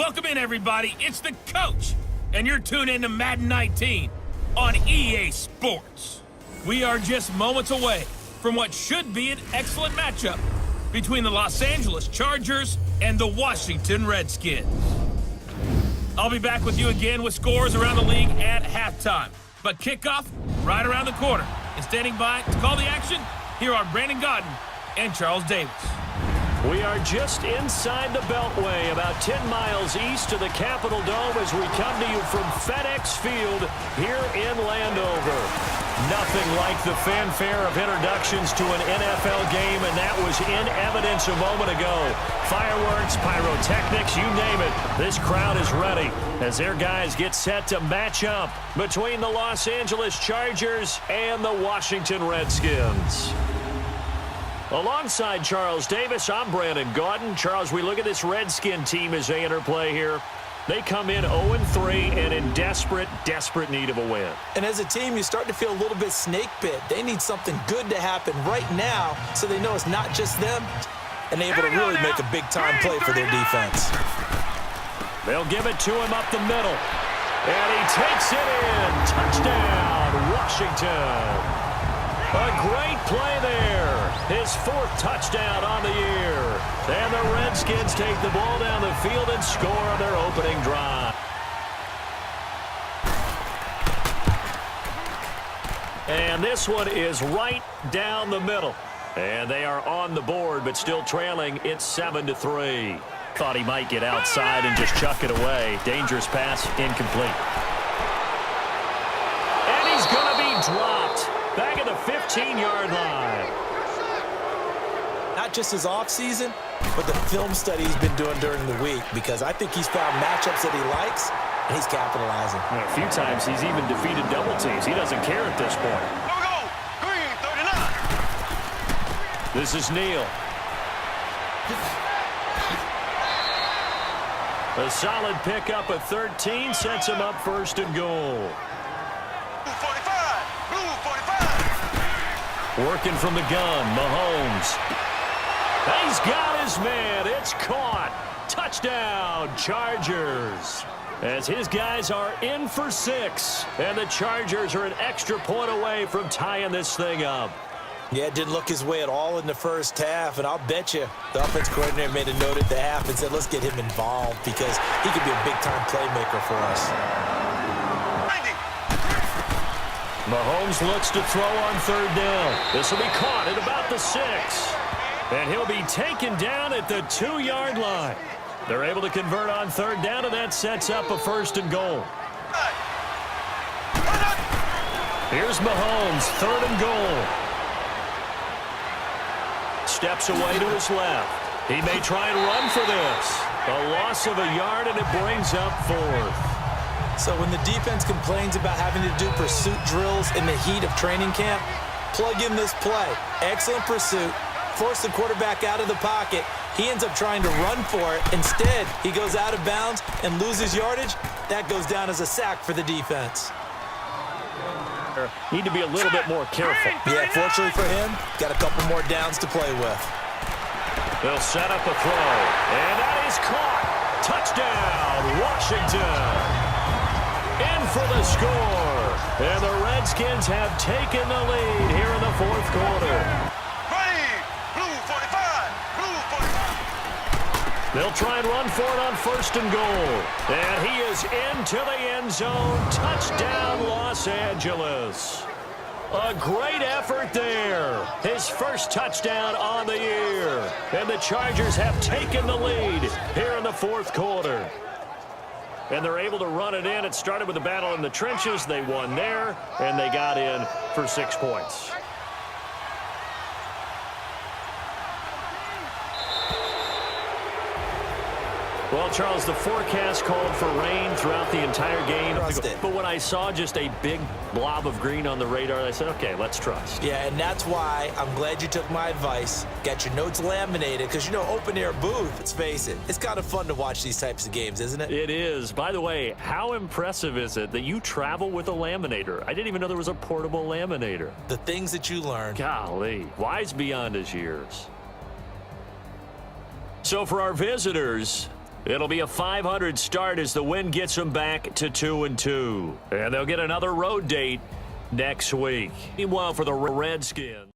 Welcome in, everybody. It's the coach, and you're tuned in to Madden 19 on EA Sports. We are just moments away from what should be an excellent matchup between the Los Angeles Chargers and the Washington Redskins. I'll be back with you again with scores around the league at halftime. But kickoff right around the corner. And standing by to call the action, here are Brandon Godden and Charles Davis. We are just inside the Beltway, about 10 miles east of the Capitol Dome as we come to you from FedEx Field here in Landover. Nothing like the fanfare of introductions to an NFL game, and that was in evidence a moment ago. Fireworks, pyrotechnics, you name it. This crowd is ready as their guys get set to match up between the Los Angeles Chargers and the Washington Redskins. Alongside Charles Davis, I'm Brandon Godden. Charles, we look at this Redskin team as they interplay here. They come in 0-3 and in desperate need of a win. And as a team, you start to feel a little bit snake bit. They need something good to happen right now so they know it's not just them and able to really make a big-time play for their defense. They'll give it to him up the middle. And he takes it in. Touchdown, Washington. A great play there. His fourth touchdown on the year. And the Redskins take the ball down the field and score on their opening drive. And this one is right down the middle. And they are on the board, but still trailing. It's 7-3. Thought he might get outside and just chuck it away. Dangerous pass, incomplete. And he's going to be dropped. Back at the 15-yard line. Not just his offseason, but the film study he's been doing during the week, because I think he's found matchups that he likes, and he's capitalizing. And a few times he's even defeated double teams. He doesn't care at this point. Green, 39. This is Neal. A solid pickup of 13 sets him up first and goal. Working from the gun, Mahomes. He's got his man. It's caught. Touchdown, Chargers. As his guys are in for 6. And the Chargers are an extra point away from tying this thing up. Yeah, it didn't look his way at all in the first half, and I'll bet you the offense coordinator made a note at the half and said, let's get him involved because he could be a big-time playmaker for us. Mahomes looks to throw on third down. This will be caught at about the 6. And he'll be taken down at the 2-yard line. They're able to convert on third down, and that sets up a first and goal. Here's Mahomes, third and goal. Steps away to his left. He may try and run for this. A loss of a yard, and it brings up fourth. So when the defense complains about having to do pursuit drills in the heat of training camp, plug in this play. Excellent pursuit. Force the quarterback out of the pocket. He ends up trying to run for it. Instead, he goes out of bounds and loses yardage. That goes down as a sack for the defense. Need to be a little bit more careful. Yeah, fortunately for him, got a couple more downs to play with. They'll set up a throw. And that is caught. Touchdown, Washington. In for the score. And the Redskins have taken the lead here in the fourth quarter. Blue 45. Blue 45. They'll try and run for it on first and goal. And he is into the end zone. Touchdown, Los Angeles. A great effort there. His first touchdown on the year. And the Chargers have taken the lead here in the fourth quarter. And they're able to run it in. It started with a battle in the trenches. They won there, and they got in for 6 points. Well, Charles, the forecast called for rain throughout the entire game. But when I saw just a big blob of green on the radar, I said, okay, let's trust. Yeah, and that's why I'm glad you took my advice. Got your notes laminated because, you know, open-air booth, let's face it, it's kind of fun to watch these types of games, isn't it? It is. By the way, how impressive is it that you travel with a laminator? I didn't even know there was a portable laminator. The things that you learn. Golly, wise beyond his years. So for our visitors, It'll be a 500 start as the win gets them back to 2-2. And they'll get another road date next week. Meanwhile, for the Redskins.